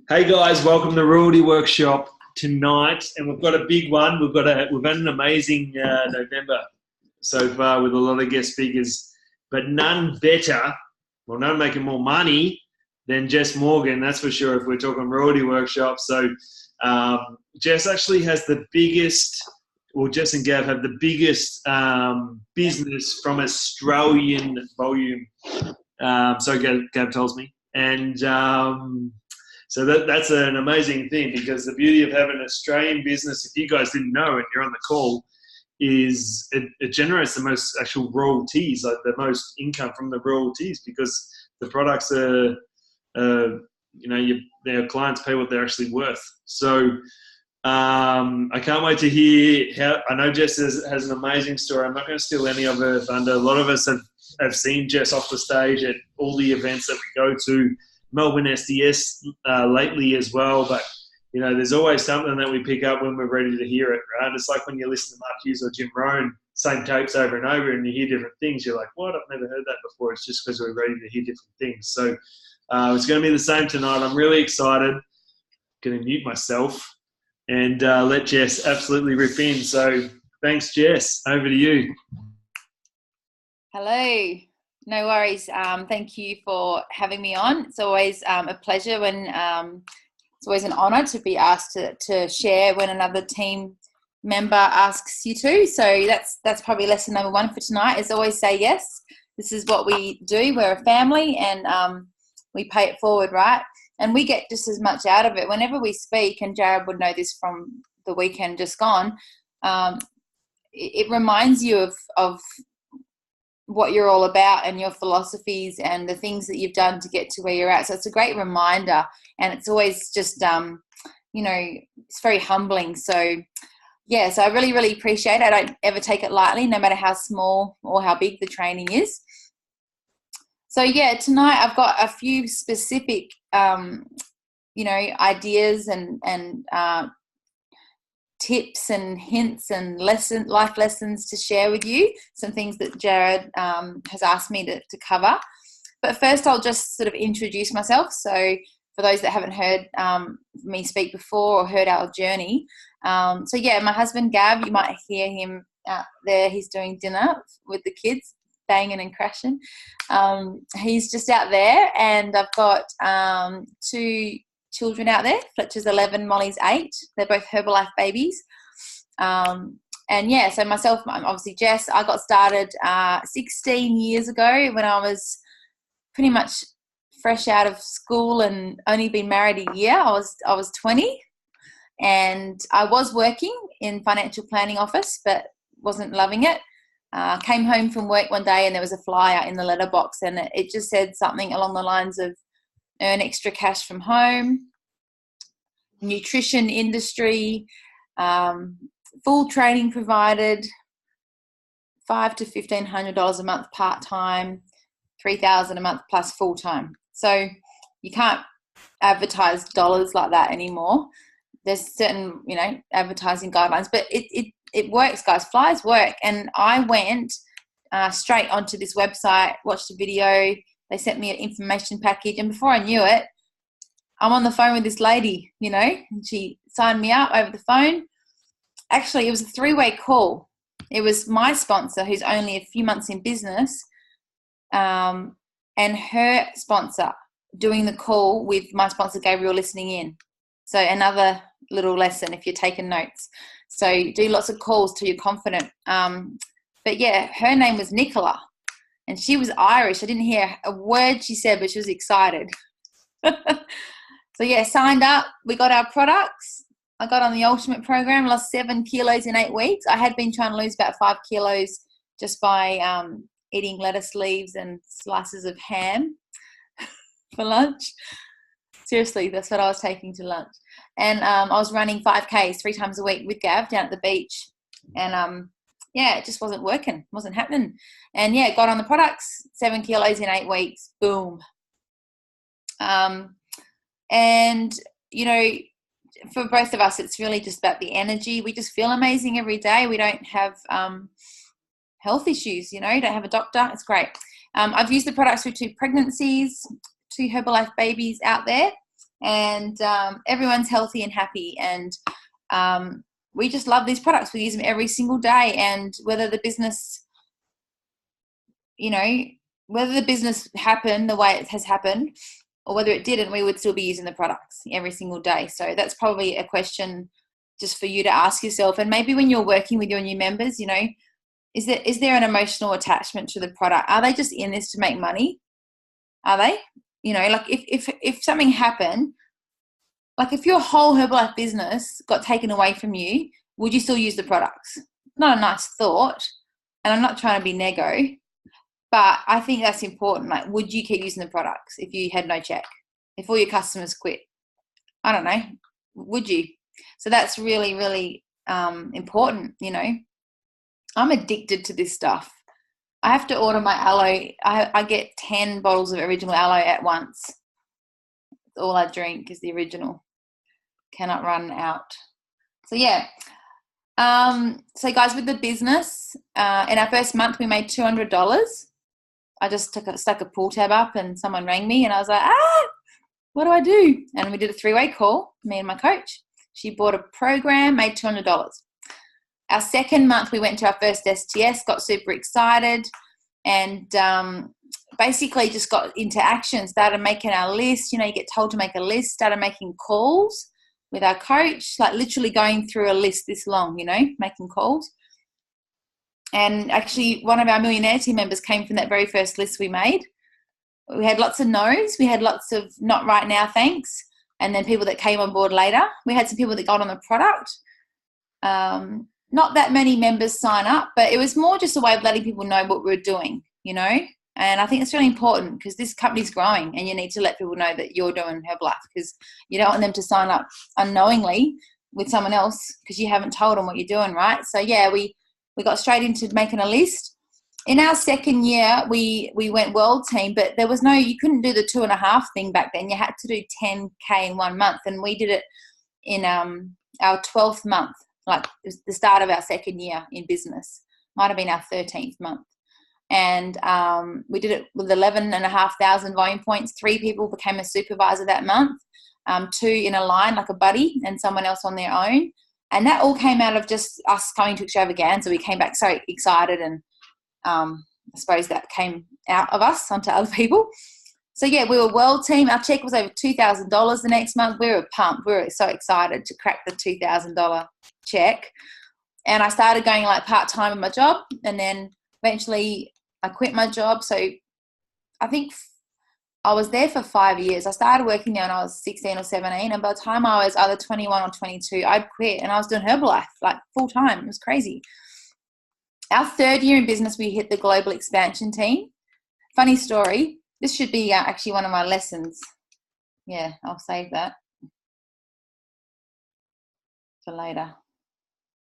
Hey guys, welcome to Royalty Workshop tonight, and we've got a big one. We've had an amazing November so far with a lot of guest speakers, but none better, well, none making more money than Jess Morgan. That's for sure. If we're talking Royalty Workshop, so Jess actually has the biggest. Well, Jess and Gav have the biggest business from Australian volume. So Gav tells me, and so that's an amazing thing, because the beauty of having an Australian business, if you guys didn't know and you're on the call, is it generates the most actual royalties, like the most income from the royalties, because the products are, their clients pay what they're actually worth. So I can't wait to hear how. I know Jess has an amazing story. I'm not going to steal any of her thunder. A lot of us have seen Jess off the stage at all the events that we go to, Melbourne SDS lately as well. But, there's always something that we pick up when we're ready to hear it, right? It's like when you listen to Mark Hughes or Jim Rohn, same tapes over and over, and you hear different things. You're like, what? I've never heard that before. It's just because we're ready to hear different things. So it's going to be the same tonight. I'm really excited. Going to mute myself and let Jess absolutely rip in. So thanks, Jess. Over to you. Hello. No worries. Thank you for having me on. It's always a pleasure when it's always an honour to be asked to share when another team member asks you to. So that's probably lesson number one for tonight, is always say yes. This is what we do. We're a family, and we pay it forward, right? And we get just as much out of it. Whenever we speak, and Jared would know this from the weekend just gone, it reminds you of what you're all about and your philosophies and the things that you've done to get to where you're at. So it's a great reminder, and it's always just, it's very humbling. So I really, really appreciate it. I don't ever take it lightly, no matter how small or how big the training is. So tonight I've got a few specific, ideas and tips and hints and life lessons to share with you, some things that Jared has asked me to cover. But first I'll just sort of introduce myself. So for those that haven't heard me speak before or heard our journey, my husband Gav, you might hear him out there. He's doing dinner with the kids, banging and crashing. He's just out there, and I've got two children out there. Fletcher's 11, Molly's 8. They're both Herbalife babies. So myself, I'm obviously Jess. I got started 16 years ago when I was pretty much fresh out of school and only been married a year. I was 20, and I was working in financial planning office, but wasn't loving it. Came home from work one day, and there was a flyer in the letterbox, and it just said something along the lines of earn extra cash from home, nutrition industry, full training provided, $500 to $1,500 a month part-time, $3,000 a month plus full-time. So you can't advertise dollars like that anymore. There's certain, advertising guidelines, but it works, guys. Flyers work. And I went straight onto this website, watched a video. They sent me an information package, and before I knew it, I'm on the phone with this lady, and she signed me up over the phone. Actually, it was a 3-way call. It was my sponsor, who's only a few months in business, and her sponsor doing the call with my sponsor, Gabriel, listening in. So another little lesson if you're taking notes. So do lots of calls till you're confident. Her name was Nicola. And she was Irish. I didn't hear a word she said, but she was excited. Signed up. We got our products. I got on the Ultimate program, lost 7 kilos in 8 weeks. I had been trying to lose about 5 kilos just by eating lettuce leaves and slices of ham for lunch. Seriously, that's what I was taking to lunch. And I was running 5Ks 3 times a week with Gav down at the beach. And it just wasn't working, wasn't happening. And got on the products, 7 kilos in 8 weeks, boom. For both of us, it's really just about the energy. We just feel amazing every day. We don't have health issues, don't have a doctor. It's great. I've used the products for 2 pregnancies, 2 Herbalife babies out there. and everyone's healthy and happy. And we just love these products. We use them every single day. And whether the business, whether the business happened the way it has happened or whether it didn't, we would still be using the products every single day. So that's probably a question just for you to ask yourself. And maybe when you're working with your new members, is there an emotional attachment to the product? Are they just in this to make money? Are they? Like if something happened, like if your whole Herbalife business got taken away from you, would you still use the products? Not a nice thought. And I'm not trying to be nego, but I think that's important. Like, would you keep using the products if you had no check? If all your customers quit? I don't know. Would you? So that's really, really important, I'm addicted to this stuff. I have to order my aloe. I get 10 bottles of original aloe at once. All I drink is the original. Cannot run out. So, yeah. So, guys, with the business, in our first month, we made $200. I just stuck a pool tab up and someone rang me and I was like, what do I do? And we did a 3-way call, me and my coach. She bought a program, made $200. Our second month, we went to our first STS, got super excited, and basically just got into action, started making our list. You get told to make a list, started making calls with our coach, like literally going through a list this long, making calls. And actually, one of our millionaire team members came from that very first list we made. We had lots of no's. We had lots of not right now, thanks. And then people that came on board later. We had some people that got on the product. Not that many members sign up, but it was more just a way of letting people know what we're doing, And I think it's really important because this company's growing and you need to let people know that you're doing Herbalife because you don't want them to sign up unknowingly with someone else because you haven't told them what you're doing, right? So, yeah, we got straight into making a list. In our second year, we went world team, but there was you couldn't do the 2.5 thing back then. You had to do 10K in 1 month, and we did it in our 12th month, like the start of our second year in business. Might have been our 13th month. And we did it with 11,500 volume points. 3 people became a supervisor that month, 2 in a line, like a buddy, and someone else on their own. And that all came out of just us coming to Extravaganza. We came back so excited, and I suppose that came out of us onto other people. So, yeah, we were world team. Our check was over $2,000 the next month. We were pumped. We were so excited to crack the $2,000 check. And I started going like part-time in my job, and then eventually I quit my job. So I think I was there for 5 years. I started working there when I was 16 or 17, and by the time I was either 21 or 22, I'd quit, and I was doing Herbalife like full-time. It was crazy. Our third year in business, we hit the global expansion team. Funny story. This should be actually one of my lessons. Yeah, I'll save that for later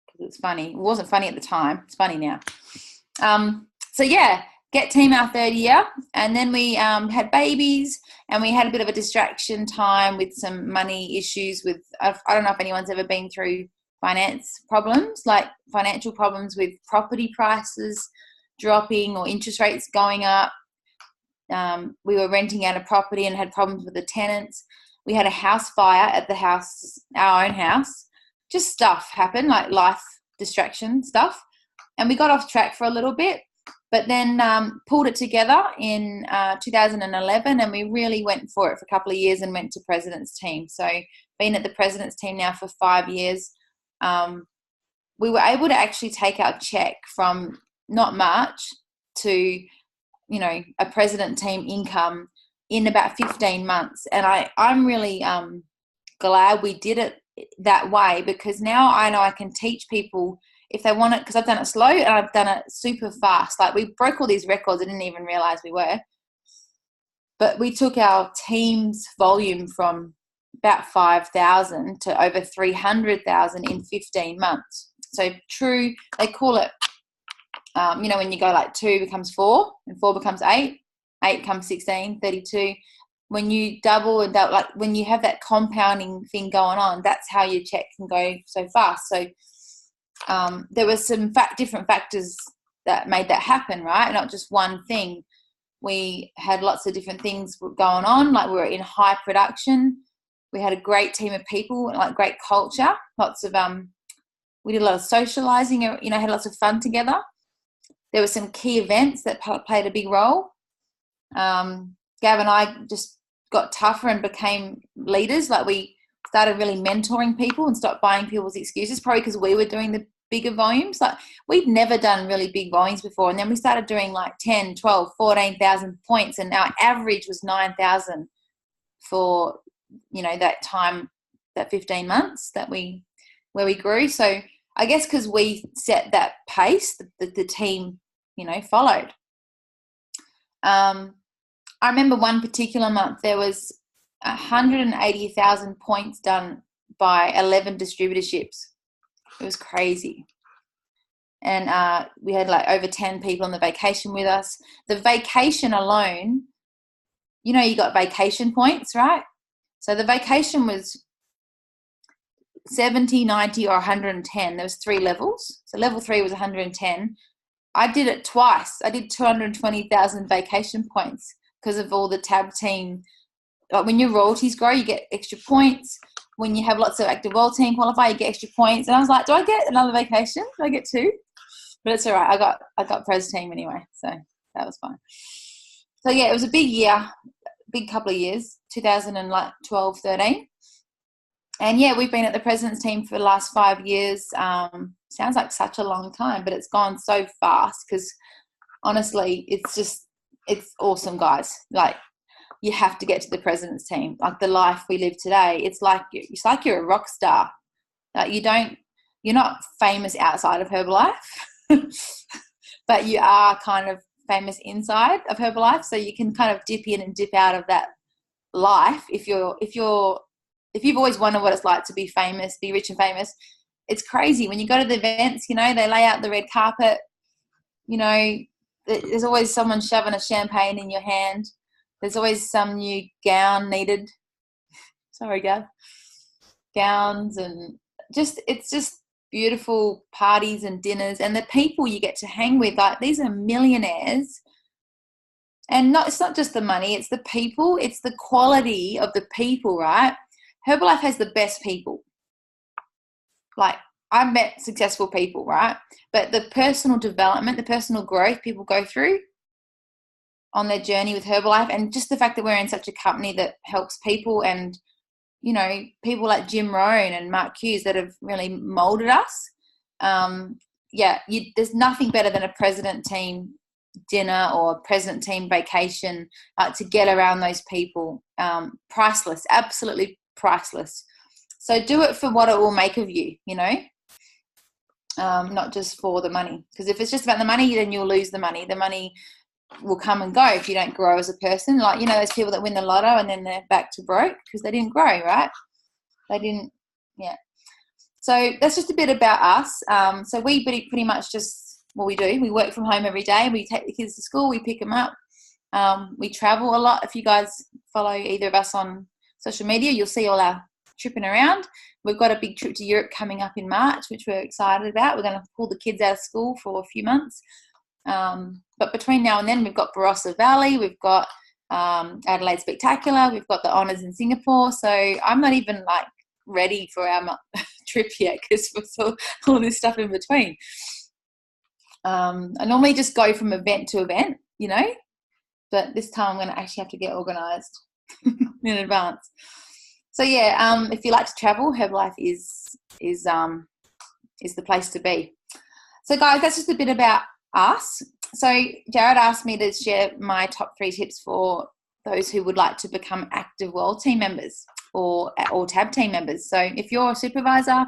because it's funny. It wasn't funny at the time. It's funny now. So, yeah, get team our third year, and then we had babies, and we had a bit of a distraction time with some money issues with I don't know if anyone's ever been through financial problems with property prices dropping or interest rates going up. We were renting out a property and had problems with the tenants. We had a house fire at the house, our own house. Just stuff happened, like life distraction stuff. And we got off track for a little bit, but then pulled it together in 2011, and we really went for it for a couple of years and went to President's Team. So been at the President's Team now for 5 years. We were able to actually take our check from not much to, a President Team income in about 15 months. And I'm really glad we did it that way, because now I know I can teach people if they want it, because I've done it slow and I've done it super fast. Like, we broke all these records. I didn't even realize we were. But we took our team's volume from about 5,000 to over 300,000 in 15 months. So true, they call it, when you go like 2 becomes 4 and 4 becomes 8, 8 becomes 16, 32. When you double and double, like when you have that compounding thing going on, that's how your check can go so fast. So there were some different factors that made that happen, right? Not just one thing. We had lots of different things going on. Like, we were in high production. We had a great team of people, like great culture, lots of we did a lot of socializing, had lots of fun together. There were some key events that played a big role. Gav and I just got tougher and became leaders. Like, we started really mentoring people and stopped buying people's excuses, probably because we were doing the bigger volumes. Like, we'd never done really big volumes before, and then we started doing like 10, 12, 14,000 points, and our average was 9,000 for that time, that 15 months where we grew. So I guess because we set that pace, the team followed. I remember one particular month there was 180,000 points done by 11 distributorships. It was crazy. And we had like over 10 people on the vacation with us. The vacation alone, you got vacation points, right? So the vacation was 70, 90, or 110. There was 3 levels. So level 3 was 110. I did it twice. I did 220,000 vacation points because of all the tab team. Like, when your royalties grow, you get extra points. When you have lots of active world team qualify, you get extra points. And I was like, do I get another vacation? Do I get 2? But it's all right. I got pres team anyway, so that was fine. So yeah, it was a big year, big couple of years, 2012, 13. And yeah, we've been at the president's team for the last 5 years. Sounds like such a long time, but it's gone so fast because honestly, it's awesome, guys. Like, you have to get to the president's team. Like, the life we live today, it's like you're a rock star. Like, you're not famous outside of Herbalife, but you are kind of famous inside of Herbalife. So you can kind of dip in and dip out of that life. If you've always wondered what it's like to be famous, be rich and famous, it's crazy. When you go to the events, they lay out the red carpet, there's always someone shoving a champagne in your hand. There's always some new gown needed. Sorry, Gav. Gowns, and it's just beautiful parties and dinners, and the people you get to hang with, like, these are millionaires. And it's not just the money, it's the people, it's the quality of the people, right? Herbalife has the best people. Like, I've met successful people, right? But the personal development, the personal growth people go through on their journey with Herbalife, and just the fact that we're in such a company that helps people, and, people like Jim Rohn and Mark Hughes that have really molded us. There's nothing better than a president team dinner or a president team vacation to get around those people. Priceless, absolutely priceless. So do it for what it will make of you, not just for the money. Because if it's just about the money, then you'll lose the money. The money will come and go if you don't grow as a person. Like, those people that win the lotto and then they're back to broke because they didn't grow, right? They didn't, yeah. So that's just a bit about us. So we pretty much just what we do. We work from home every day. We take the kids to school. We pick them up. We travel a lot. If you guys follow either of us on social media, you'll see all our tripping around. We've got a big trip to Europe coming up in March, which we're excited about. We're going to pull the kids out of school for a few months. But between now and then, we've got Barossa Valley, we've got Adelaide Spectacular, we've got the Honours in Singapore. So I'm not even like ready for our trip yet because we're all this stuff in between. I normally just go from event to event, but this time I'm going to actually have to get organised in advance. So yeah, if you like to travel, Herbalife is the place to be. So guys, that's just a bit about us. So Jared asked me to share my top 3 tips for those who would like to become active world team members or tab team members. So if you're a supervisor,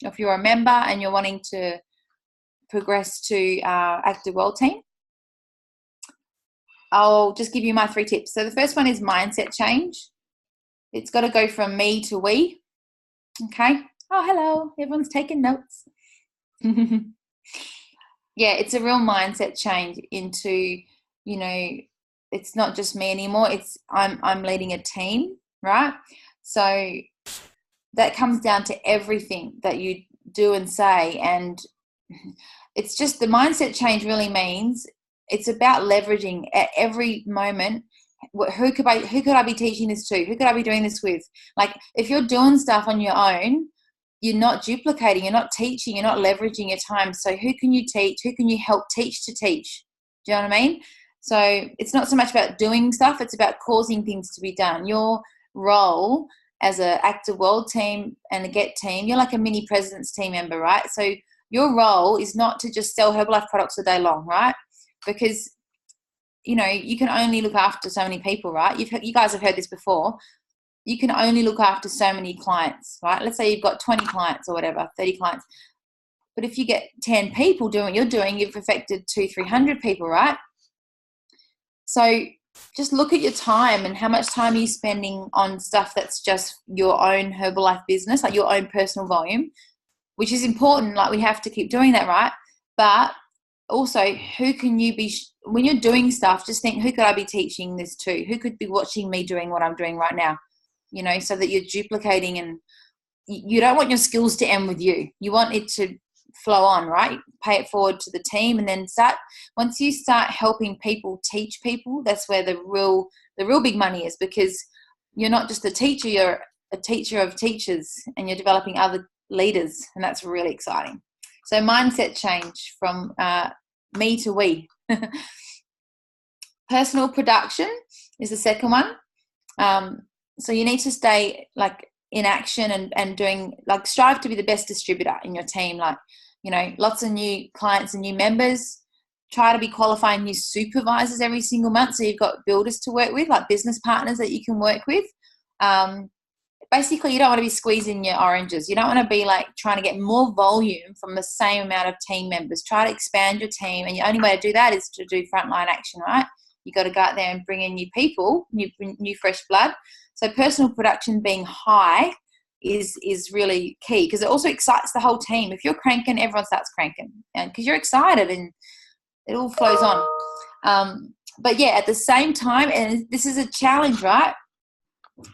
if you're a member and you're wanting to progress to active world team, I'll just give you my 3 tips. So the first one is mindset change. It's got to go from me to we. Okay. Oh, hello. Everyone's taking notes. Yeah, it's a real mindset change into, it's not just me anymore. It's I'm leading a team, right? So that comes down to everything that you do and say. And it's just the mindset change really means it's about leveraging at every moment who could I be teaching this to? Who could I be doing this with? Like, if you're doing stuff on your own, you're not duplicating, you're not teaching, you're not leveraging your time. So who can you teach? Who can you help teach to teach? Do you know what I mean? So it's not so much about doing stuff, it's about causing things to be done. Your role as an Active World team and a Get team, you're like a mini president's team member, right? So your role is not to just sell Herbalife products all day long, right? Because, you know, you can only look after so many people, right? You guys have heard this before. You can only look after so many clients, right? Let's say you've got 20 clients or whatever, 30 clients. But if you get 10 people doing what you're doing, you've affected 200-300 people, right? So just look at your time and how much time are you spending on stuff that's just your own Herbalife business, like your own personal volume, which is important. Like, we have to keep doing that, right? But also, who can you be, when you're doing stuff, just think, who could I be teaching this to? Who could be watching me doing what I'm doing right now? You know, so that you're duplicating, and you don't want your skills to end with you. You want it to flow on, right? Pay it forward to the team, and then once you start helping people teach people, that's where the real big money is, because you're not just a teacher, you're a teacher of teachers, and you're developing other leaders, and that's really exciting. So mindset change from me to we. Personal production is the second one. So you need to stay like in action and doing, like, strive to be the best distributor in your team. Like, you know, lots of new clients and new members. Try to be qualifying new supervisors every single month, so you've got builders to work with, like business partners that you can work with. Basically, you don't want to be squeezing your oranges. You don't want to be like trying to get more volume from the same amount of team members. Try to expand your team, and the only way to do that is to do frontline action, right? You got to go out there and bring in new people, new fresh blood. So personal production being high is really key, because it also excites the whole team. If you're cranking, everyone starts cranking, and because you're excited, and it all flows on. But yeah, at the same time, and this is a challenge, right,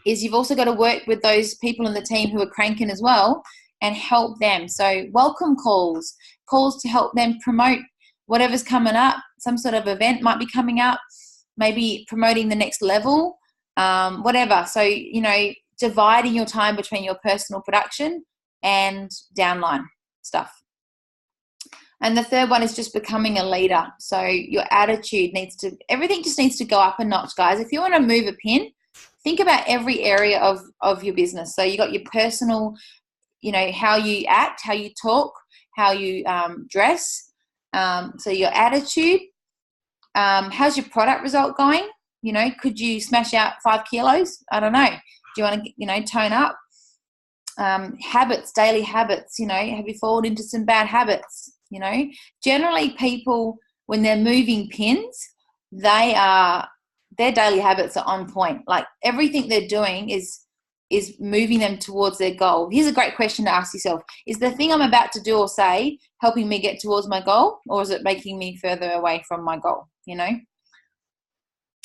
is you've also got to work with those people in the team who are cranking as well and help them. So welcome calls to help them promote whatever's coming up. Some sort of event might be coming up, maybe promoting the next level, whatever. So, you know, dividing your time between your personal production and downline stuff. And the third one is just becoming a leader. So your attitude everything just needs to go up a notch, guys. If you want to move a pin, think about every area of your business. So you got your personal, you know, how you act, how you talk, how you dress. So your attitude, how's your product result going? You know, could you smash out 5 kilos? I don't know. Do you want to, you know, tone up? Habits, daily habits, you know, have you fallen into some bad habits? You know, generally people, when they're moving pins, their daily habits are on point. Like, everything they're doing is moving them towards their goal. Here's a great question to ask yourself. Is the thing I'm about to do or say helping me get towards my goal, or is it making me further away from my goal, you know?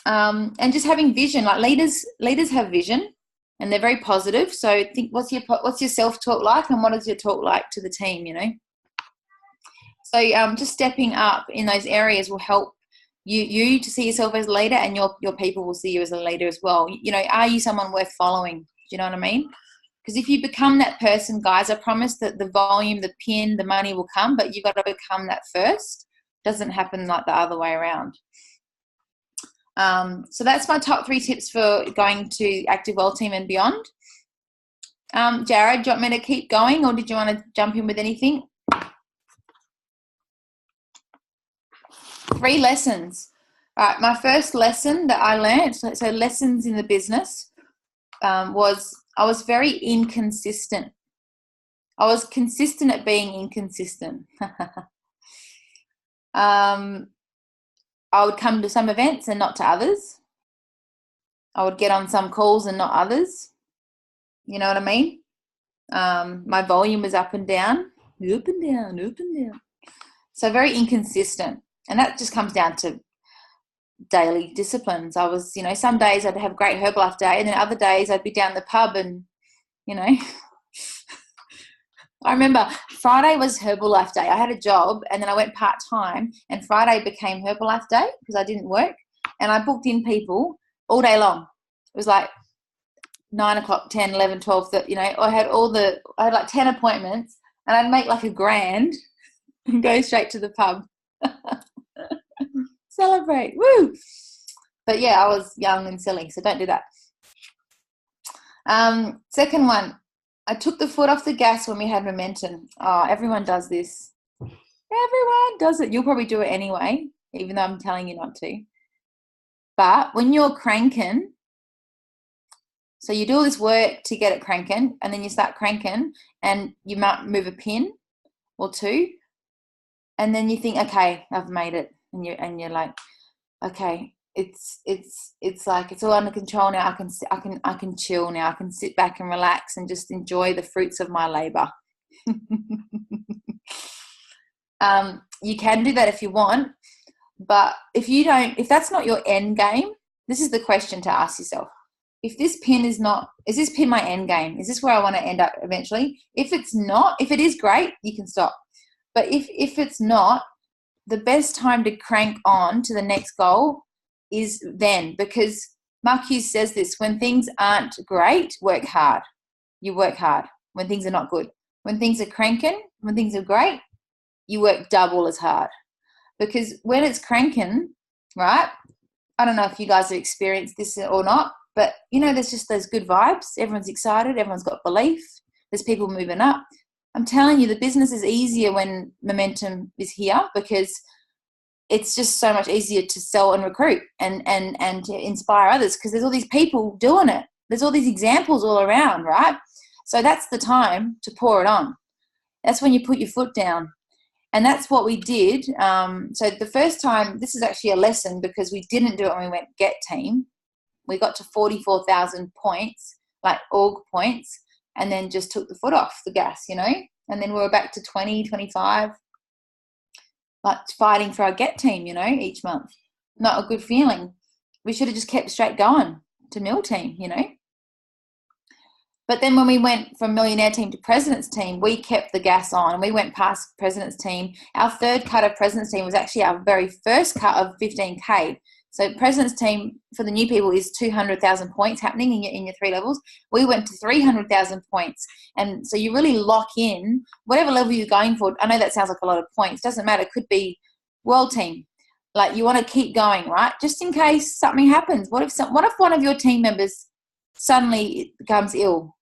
And just having vision. Like, leaders have vision, and they're very positive. So think, what's your self-talk like, and what is your talk like to the team, you know? So just stepping up in those areas will help you to see yourself as a leader, and your people will see you as a leader as well. You know, are you someone worth following? Do you know what I mean? Because if you become that person, guys, I promise that the volume, the pin, the money will come, but you've got to become that first. It doesn't happen like the other way around. So that's my top 3 tips for going to Active World Team and beyond. Jared, do you want me to keep going, or did you want to jump in with anything? 3 lessons. All right, my first lesson that I learned, so lessons in the business, was I was very inconsistent. I was consistent at being inconsistent. I would come to some events and not to others. I would get on some calls and not others. You know what I mean? My volume was up and down, up and down, up and down. So very inconsistent. And that just comes down to daily disciplines. I was, you know, some days I'd have a great Herbalife day, and then other days I'd be down the pub and, you know, I remember Friday was Herbalife day. I had a job, and then I went part-time, and Friday became Herbalife day because I didn't work, and I booked in people all day long. It was like 9 o'clock, 10, 11, 12, I had like 10 appointments, and I'd make like $1,000 and go straight to the pub. Celebrate. Woo! But yeah, I was young and silly, so don't do that. Second one, I took the foot off the gas when we had momentum. Oh, everyone does this. Everyone does it. You'll probably do it anyway, even though I'm telling you not to. But when you're cranking, so you do all this work to get it cranking, and then you start cranking, and you might move a pin or two, and then you think, okay, I've made it, and you're like, okay, it's like it's all under control now. I can chill now. I can sit back and relax and just enjoy the fruits of my labor. You can do that if you want, but if that's not your end game, this is the question to ask yourself. If this pin is this pin my end game? Is this where I want to end up eventually? If it's not, if it is, great, you can stop. But if it's not, the best time to crank on to the next goal is then, because Mark Hughes says this: when things aren't great, work hard. You work hard when things are not good. When things are cranking, when things are great, you work double as hard. Because when it's cranking, right, I don't know if you guys have experienced this or not, but there's just those good vibes. Everyone's excited. Everyone's got belief. There's people moving up. I'm telling you, the business is easier when momentum is here, because it's just so much easier to sell and recruit and to inspire others, because there's all these people doing it. There's all these examples all around, right? So that's the time to pour it on. That's when you put your foot down. And that's what we did. So the first time, this is actually a lesson, because we didn't do it when we went Get Team. We got to 44,000 points, like org points, and then just took the foot off the gas, and then we were back to 20, 25, like fighting for our Get Team, each month. Not a good feeling. We should have just kept straight going to Mill Team, But then when we went from Millionaire Team to President's Team, we kept the gas on. We went past President's Team. Our third cut of President's Team was actually our very first cut of 15K. So President's Team, for the new people, is 200,000 points happening in your 3 levels. We went to 300,000 points. And so you really lock in whatever level you're going for. I know that sounds like a lot of points. Doesn't matter. It could be World Team. Like, you want to keep going, right? Just in case something happens. What if one of your team members suddenly becomes ill?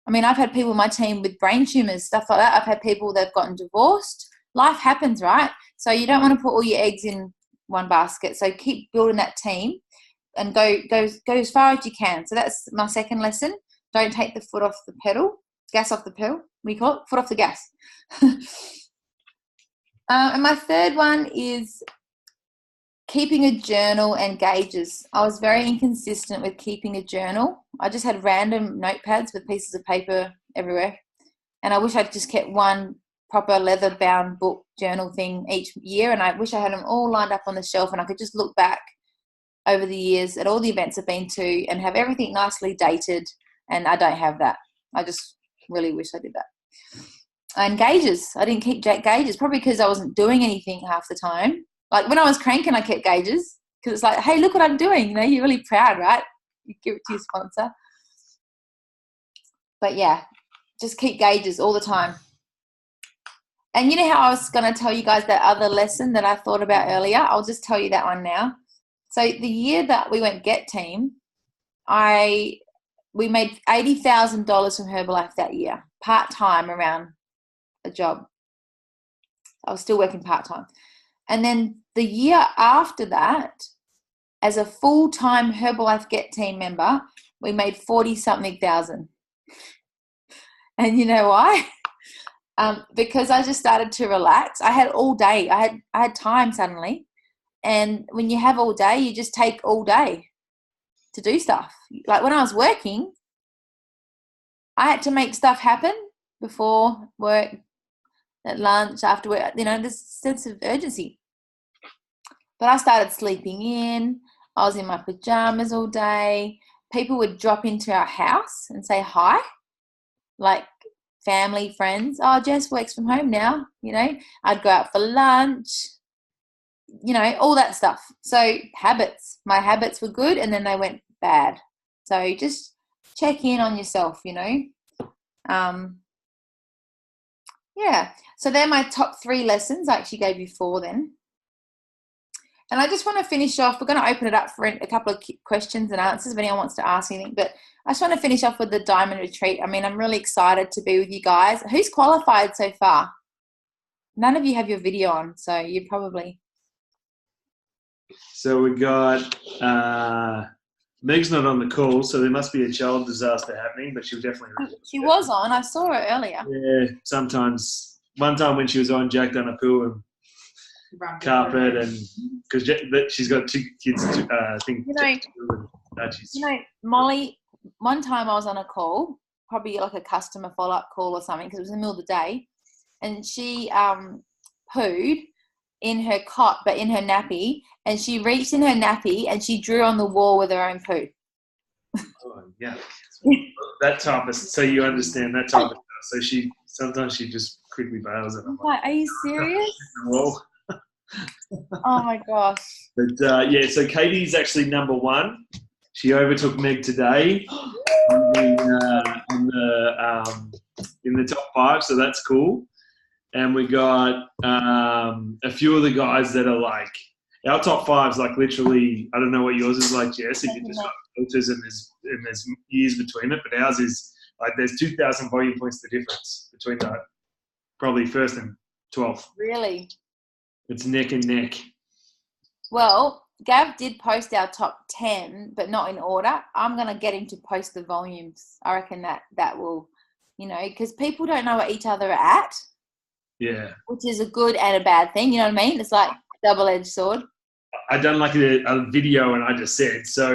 I mean, I've had people in my team with brain tumors, stuff like that. I've had people that have gotten divorced. Life happens, right? So you don't want to put all your eggs in one basket. So keep building that team and go as far as you can. So that's my second lesson. Don't take the foot off the pedal, gas off the pedal. We call it foot off the gas. And my third one is keeping a journal and gauges. I was very inconsistent with keeping a journal. I just had random notepads with pieces of paper everywhere. And I wish I'd just kept one proper leather-bound book journal thing each year, and I wish I had them all lined up on the shelf, and I could just look back over the years at all the events I've been to and have everything nicely dated, and I don't have that. I just really wish I did that. And gauges. I didn't keep gauges, probably because I wasn't doing anything half the time. Like when I was cranking, I kept gauges, because it's like, hey, look what I'm doing. You're really proud, right? You give it to your sponsor. But yeah, just keep gauges all the time. And you know how I was going to tell you guys that other lesson that I thought about earlier? I'll just tell you that one now. So the year that we went Get Team, we made $80,000 from Herbalife that year, part-time around a job. I was still working part-time. And then the year after that, as a full-time Herbalife Get Team member, we made 40-something thousand. And you know why? Because I just started to relax. I had all day. I had time suddenly. And when you have all day, you just take all day to do stuff. Like when I was working, I had to make stuff happen before work, at lunch, after work, this sense of urgency. But I started sleeping in. I was in my pajamas all day. People would drop into our house and say hi, like family, friends. Oh, Jess works from home now, I'd go out for lunch. all that stuff. So habits, my habits were good and then they went bad. So just check in on yourself, yeah. So they're my top 3 lessons. I actually gave you 4 then. And I just want to finish off. We're going to open it up for a couple of questions and answers if anyone wants to ask anything. But I just want to finish off with the Diamond Retreat. I mean, I'm really excited to be with you guys. Who's qualified so far? None of you have your video on, so you probably... So we got Meg's not on the call, so there must be a child disaster happening, but she'll definitely... She was on. I saw her earlier. Yeah, sometimes. One time when she was on, Jack done a poo and carpet, and because she's got 2 kids, I think. Molly, one time I was on a call, probably like a customer follow-up call or something, because it was in the middle of the day, and she pooed in her cot, but in her nappy, and she reached in her nappy and she drew on the wall with her own poo. Oh, yeah. That type of, so you understand that type of stuff. So sometimes she just quickly bails and I'm like, are you serious? Well. Oh my gosh. But so Katie's actually number 1. She overtook Meg today in the top 5, so that's cool. And we got a few of the guys that are like, our top 5's like literally, I don't know what yours is like, Jess, if you just got filters and there's years between it, but ours is like there's 2,000 volume points the difference between the probably first and 12th. Really? It's neck and neck. Well, Gav did post our top 10, but not in order. I'm going to get him to post the volumes. I reckon that will, because people don't know what each other are at. Yeah. Which is a good and a bad thing, you know what I mean? It's like a double-edged sword. I done like a video and I just said, said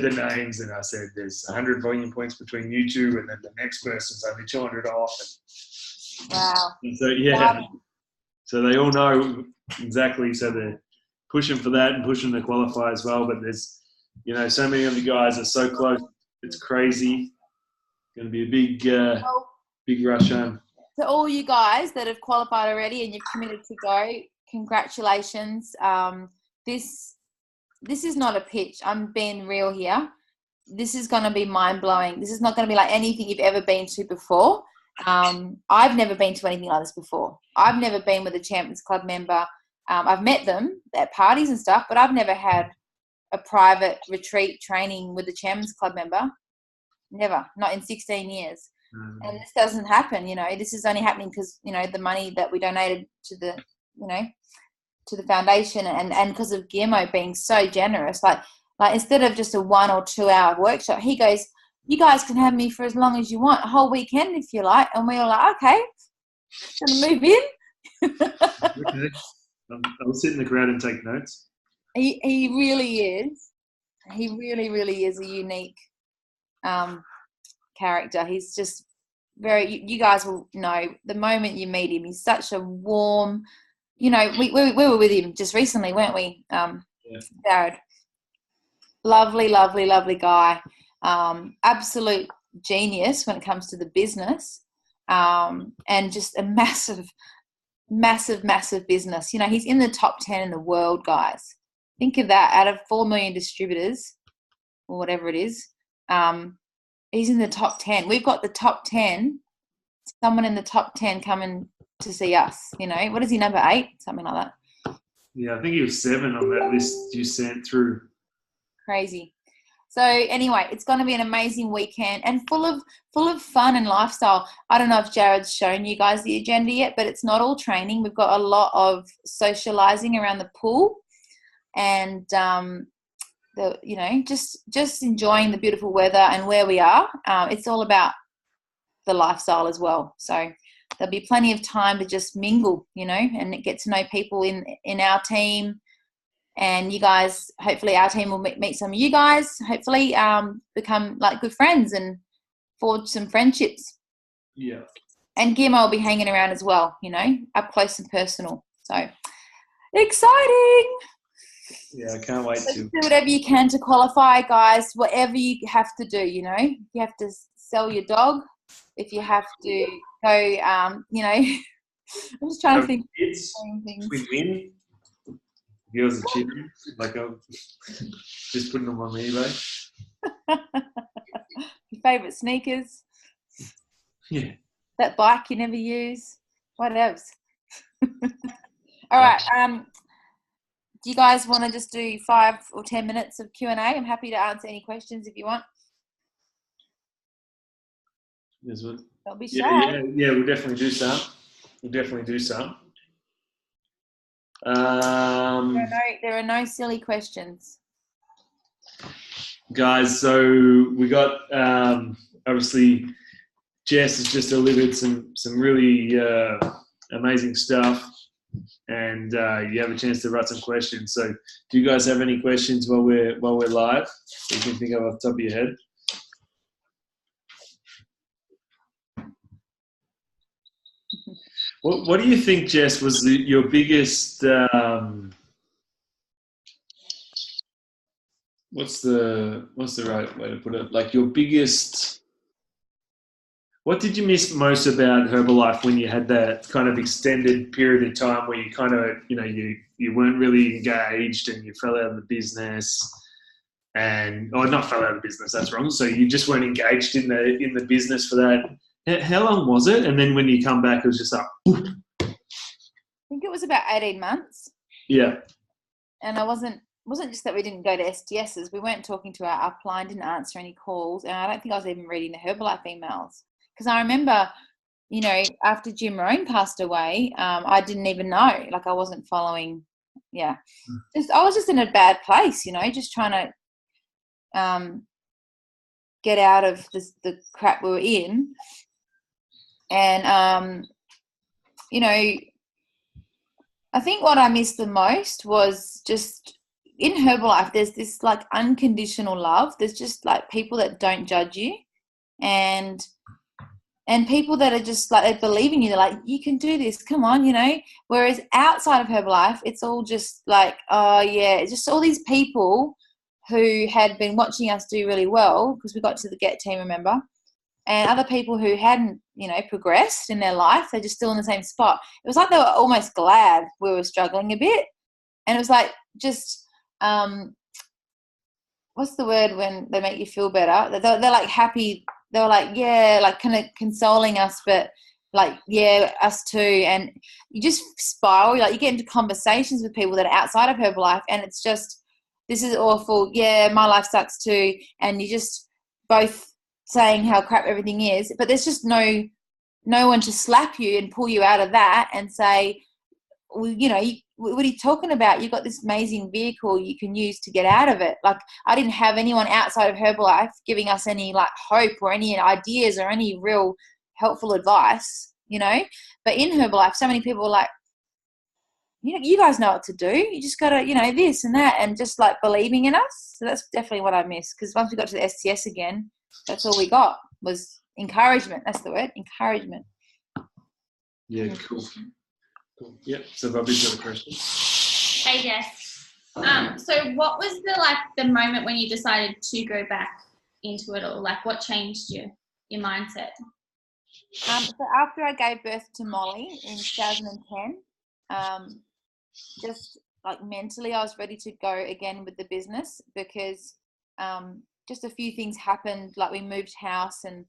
the names and I said there's 100 volume points between you two and then the next person's only 200 off. Wow. And so, yeah. Wow. So they all know exactly. So they're pushing for that and pushing to qualify as well. But there's, so many of the guys are so close. It's crazy. It's going to be a big rush home. To all you guys that have qualified already and you've committed to go, congratulations. This is not a pitch. I'm being real here. This is going to be mind-blowing. This is not going to be like anything you've ever been to before. I've never been to anything like this before. I've never been with a Champions Club member. I've met them at parties and stuff, but I've never had a private retreat training with a Champions Club member. Never. Not in 16 years. And this doesn't happen, this is only happening because, the money that we donated to the, to the foundation and because of Guillermo being so generous, like instead of just a 1 or 2 hour workshop, he goes, you guys can have me for as long as you want, a whole weekend if you like. And we were like, okay, gonna move in. Okay. I'll sit in the crowd and take notes. He really is. He really, really is a unique character. He's just you guys will know the moment you meet him. He's such a warm, we were with him just recently, weren't we? Jared. Lovely, lovely, lovely guy. Absolute genius when it comes to the business, and just a massive, massive, massive business. He's in the top 10 in the world, guys. Think of that. Out of 4 million distributors or whatever it is, he's in the top 10. We've got the top 10, someone in the top 10 coming to see us. What is he, number 8? Something like that. Yeah, I think he was 7 on that list you sent through. Crazy. So anyway, it's going to be an amazing weekend and full of fun and lifestyle. I don't know if Jared's shown you guys the agenda yet, but it's not all training. We've got a lot of socializing around the pool and just enjoying the beautiful weather and where we are. It's all about the lifestyle as well. So there'll be plenty of time to just mingle, and get to know people in our team. And you guys, hopefully our team will meet some of you guys, hopefully become like good friends and forge some friendships. Yeah. And Guillermo will be hanging around as well, up close and personal. So exciting. Yeah, I can't wait to. Do whatever you can to qualify, guys, whatever you have to do, If you have to sell your dog, if you have to go, I'm just trying to think Kids, of things. we win. Girls are cheating. Like I'm just putting them on eBay. Your favourite sneakers. Yeah. That bike you never use. What else? All right. Do you guys want to just do 5 or 10 minutes of Q&A? I'm happy to answer any questions if you want. Yes, well, Don't be shy. yeah. We'll definitely do some. There are no silly questions. Guys, so we got obviously Jess has just delivered some really amazing stuff, and you have a chance to write some questions. So, do you guys have any questions while we're live that you can think of off the top of your head? What do you think, Jess, was your biggest? What's the right way to put it? Like your biggest. What did you miss most about Herbalife when you had that kind of extended period of time where you kind of, you weren't really engaged and you fell out of the business or not fell out of the business, that's wrong. So you just weren't engaged in the business for that. How long was it? And then when you come back, it was just like, oof. I think it was about 18 months. Yeah. And it wasn't just that we didn't go to STSs. We weren't talking to our upline, didn't answer any calls. And I don't think I was even reading the Herbalife emails. Because I remember, after Jim Rohn passed away, I didn't even know. Like I wasn't following. Yeah. I was just in a bad place, just trying to get out of the crap we were in. And, I think what I missed the most was just in Herbalife, there's this like unconditional love. There's just like people that don't judge you and people that are just like, they believe in you. They're like, you can do this, come on, Whereas outside of Herbalife, it's all just like, oh yeah, it's just all these people who had been watching us do really well because we got to the Get team, remember? And other people who hadn't, progressed in their life, they're just still in the same spot. It was like they were almost glad we were struggling a bit. And it was like just, what's the word when they make you feel better? They're like happy. They were like, yeah, like kind of consoling us, but like, yeah, us too. And you just spiral. Like you get into conversations with people that are outside of Herbalife and it's just, this is awful. Yeah, my life sucks too. And you just both saying how crap everything is, but there's just no one to slap you and pull you out of that and say, well, what are you talking about? You've got this amazing vehicle you can use to get out of it. Like I didn't have anyone outside of Herbalife giving us any like hope or any ideas or any real helpful advice, But in Herbalife, so many people were like, you guys know what to do. You just got to, this and that, and just like believing in us. So that's definitely what I missed because once we got to the STS again, that's all we got was encouragement. That's the word, encouragement. Yeah, cool. Yep. So Bobby's got a question. Hey Jess. So what was the moment when you decided to go back into it all? Like what changed your mindset? So after I gave birth to Molly in 2010, just like mentally I was ready to go again with the business because just a few things happened. Like we moved house and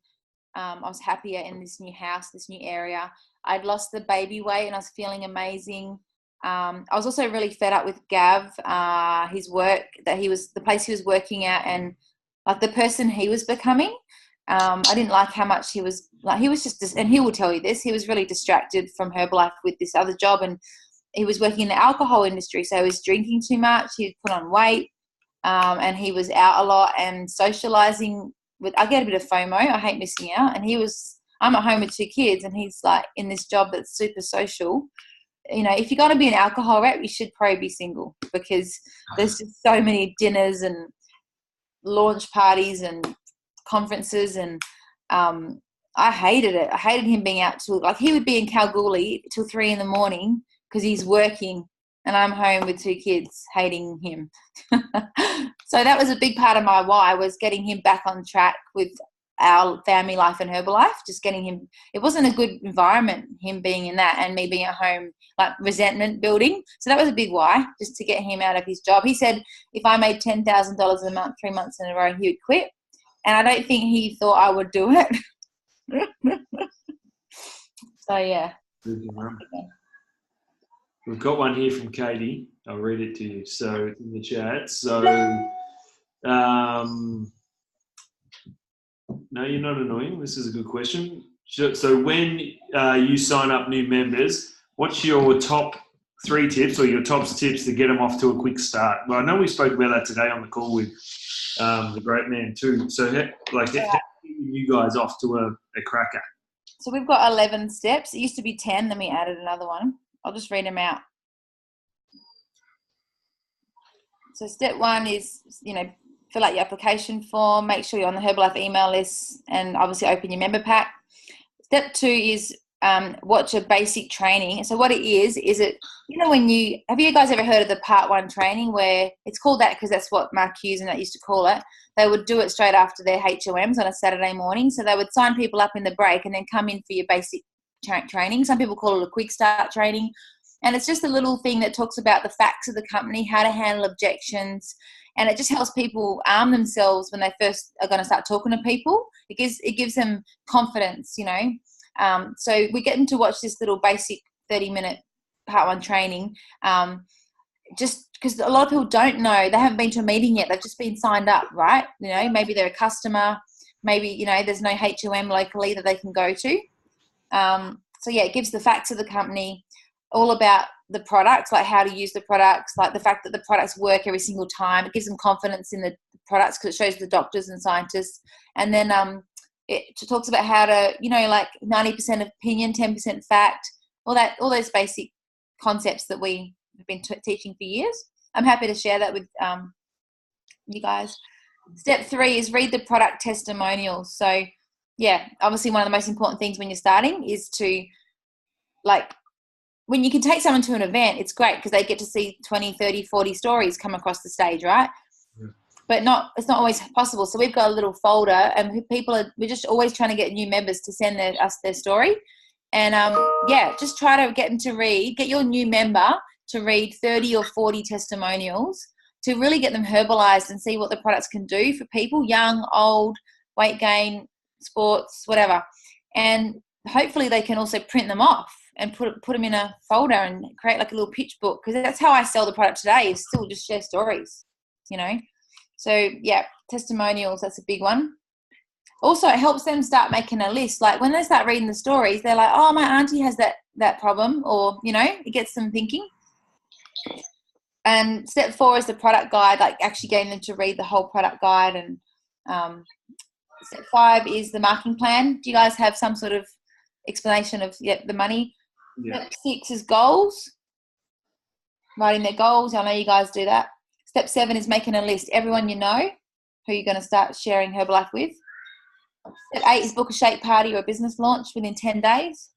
I was happier in this new house, this new area. I'd lost the baby weight and I was feeling amazing. I was also really fed up with Gav, his work, the place he was working at and like the person he was becoming. I didn't like how much he was just, and he will tell you this, he was really distracted from Herbalife with this other job and he was working in the alcohol industry. So he was drinking too much, he'd put on weight, and he was out a lot and socializing with, I get a bit of FOMO, I hate missing out. And I'm at home with 2 kids and he's like in this job that's super social. If you're going to be an alcohol rep, you should probably be single because there's just so many dinners and launch parties and conferences and I hated it. I hated him being out till, like he would be in Kalgoorlie till 3 a.m. because he's working and I'm home with 2 kids hating him. So that was a big part of my why was getting him back on track with our family life and Herbalife, just getting him. It wasn't a good environment, him being in that and me being at home, like resentment building. So that was a big why, just to get him out of his job. He said if I made $10,000 a month, 3 months in a row, he would quit. And I don't think he thought I would do it. So, yeah. We've got one here from Katie. I'll read it to you. So it's in the chat. So, no, you're not annoying. This is a good question. So when you sign up new members, what's your top 3 tips or your top tips to get them off to a quick start? Well, I know we spoke about that today on the call with the great man too. So, how you guys off to a cracker? So we've got 11 steps. It used to be 10, then we added another one. I'll just read them out. So step 1 is, fill out your application form, make sure you're on the Herbalife email list, and obviously open your member pack. Step 2 is watch a basic training. So what it is it, have you guys ever heard of the part 1 training, where it's called that because that's what Mark Hughes and that used to call it. They would do it straight after their HOMs on a Saturday morning. So they would sign people up in the break and then come in for your basic training. Some people call it a quick start training. And it's just a little thing that talks about the facts of the company, how to handle objections. And it just helps people arm themselves when they first are going to start talking to people. It gives them confidence, So we get them to watch this little basic 30-minute part 1 training, just because a lot of people don't know. They haven't been to a meeting yet. They've just been signed up, right? Maybe they're a customer. Maybe, there's no HOM locally that they can go to. So, yeah, it gives the facts of the company, all about the products, like how to use the products, like the fact that the products work every single time. It gives them confidence in the products because it shows the doctors and scientists. And then it talks about how to, like 90% opinion, 10% fact, all those basic concepts that we have been teaching for years. I'm happy to share that with you guys. Step 3 is read the product testimonials. So, yeah, obviously one of the most important things when you're starting is to, when you can take someone to an event, it's great because they get to see 20, 30, 40 stories come across the stage, right? Yeah. But it's not always possible. So we've got a little folder, and we're just always trying to get new members to send us their story. And, just try to get them to get your new member to read 30 or 40 testimonials to really get them herbalized and see what the products can do for people, young, old, weight gain, sports, whatever. And hopefully they can also print them off and put them in a folder and create like a little pitch book, because that's how I sell the product today, is still just share stories, So, yeah, testimonials, that's a big one. Also, it helps them start making a list. Like when they start reading the stories, they're like, oh, my auntie has that problem, or, it gets them thinking. And step 4 is the product guide, like actually getting them to read the whole product guide. And step 5 is the marketing plan. Do you guys have some sort of explanation of the money? Yeah. Step 6 is goals, writing their goals. I know you guys do that. Step 7 is making a list. Everyone you know who you're going to start sharing Herbalife with. Step 8 is book a shake party or a business launch within 10 days.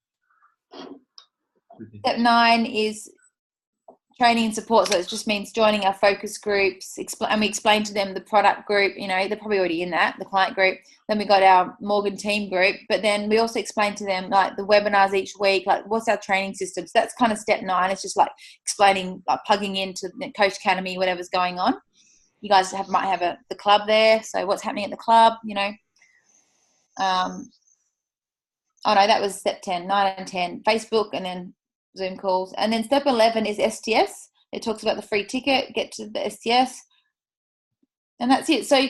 Step 9 is training and support. So it just means joining our focus groups, and we explain to them the product group. They're probably already in that, the client group. Then we got our Morgan team group, but then we also explain to them like the webinars each week, like what's our training system. So that's kind of step 9. It's just like explaining, like plugging into the Coach Academy, whatever's going on. You guys might have the club there. So what's happening at the club, Oh no, that was step 10, 9 and 10, Facebook, and then Zoom calls. And then step 11 is STS. It talks about the free ticket, get to the STS. And that's it. So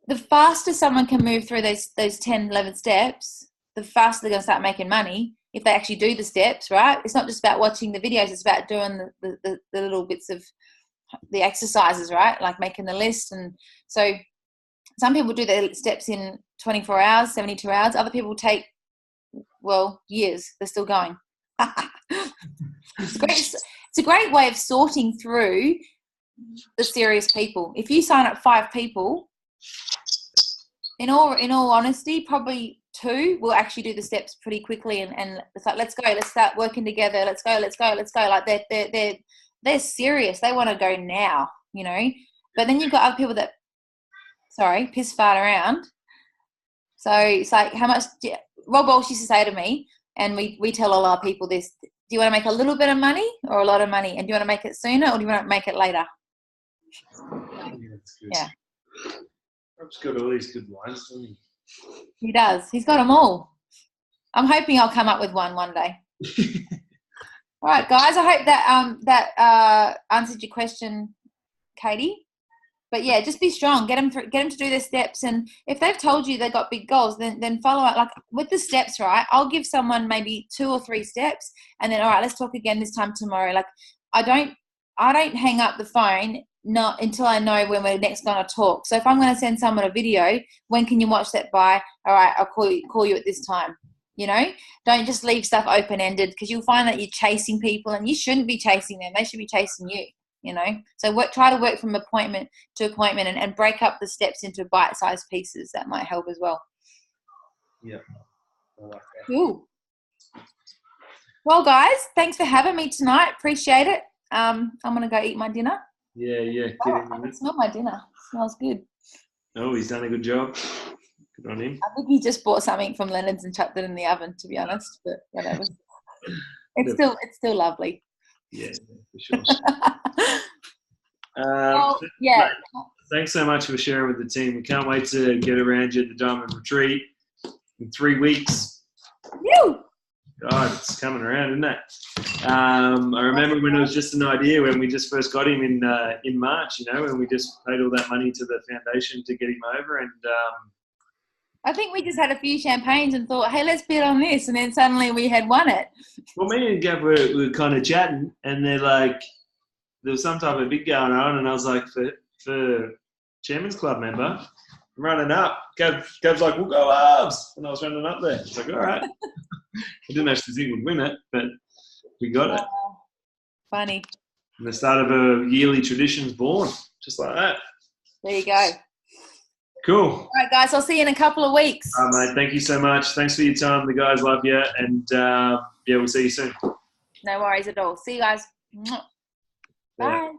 the faster someone can move through those 10, 11 steps, the faster they're going to start making money if they actually do the steps, right? It's not just about watching the videos. It's about doing the little bits of the exercises, right? Like making the list. And so some people do the steps in 24 hours, 72 hours. Other people take, years. They're still going. It's a great way of sorting through the serious people. If you sign up 5 people, in all honesty, probably 2 will actually do the steps pretty quickly, and it's like, let's go, let's start working together, let's go. Like they're serious. They want to go now, But then you've got other people that, piss fart around. So it's like, how much Rob Walsh used to say to me, and we tell all our people this, do you want to make a little bit of money or a lot of money? And do you want to make it sooner or do you want to make it later? Yeah, that's good. Yeah. Rob's got all these good wines, doesn't he? He does. He's got them all. I'm hoping I'll come up with one day. All right, guys. I hope that answered your question, Katie. But yeah, just be strong. Get them to do their steps, and if they've told you they've got big goals, then follow up. Like with the steps, right? I'll give someone maybe 2 or 3 steps, and then all right, let's talk again this time tomorrow. Like I don't hang up the phone not until I know when we're next going to talk. So if I'm going to send someone a video, when can you watch that by? All right, I'll call you at this time. You know, don't just leave stuff open-ended, because you'll find that you're chasing people, and you shouldn't be chasing them. They should be chasing you. You know, so try to work from appointment to appointment, and break up the steps into bite-sized pieces. That might help as well. Yeah. I like that. Cool. Well, guys, thanks for having me tonight. Appreciate it. I'm going to go eat my dinner. Yeah. I can smell my dinner. It smells good. Oh, he's done a good job. Good on him. I think he just bought something from Leonard's and chucked it in the oven, to be honest. But whatever. It's still lovely. Yeah, for sure. Well, yeah. Thanks so much for sharing with the team. We can't wait to get around you at the Diamond Retreat in 3 weeks. Woo! God, it's coming around, isn't it? I remember when it was just an idea when we just first got him in March, you know, and we just paid all that money to the foundation to get him over. And I think we just had a few champagnes and thought, hey, let's bet on this. And then suddenly we had won it. Well, me and Gav were kind of chatting, and they're like, there was some type of bid going on, and I was like, for Chairman's Club member, I'm running up. Gav's like, we'll go halves. And I was running up there. It's like, all right. I didn't actually think we'd win it, but we got it. Funny. And the start of a yearly tradition's born, just like that. There you go. Cool. All right, guys, I'll see you in a couple of weeks. Mate, thank you so much. Thanks for your time. The guys love you. And, we'll see you soon. No worries at all. See you guys. Bye. Yeah.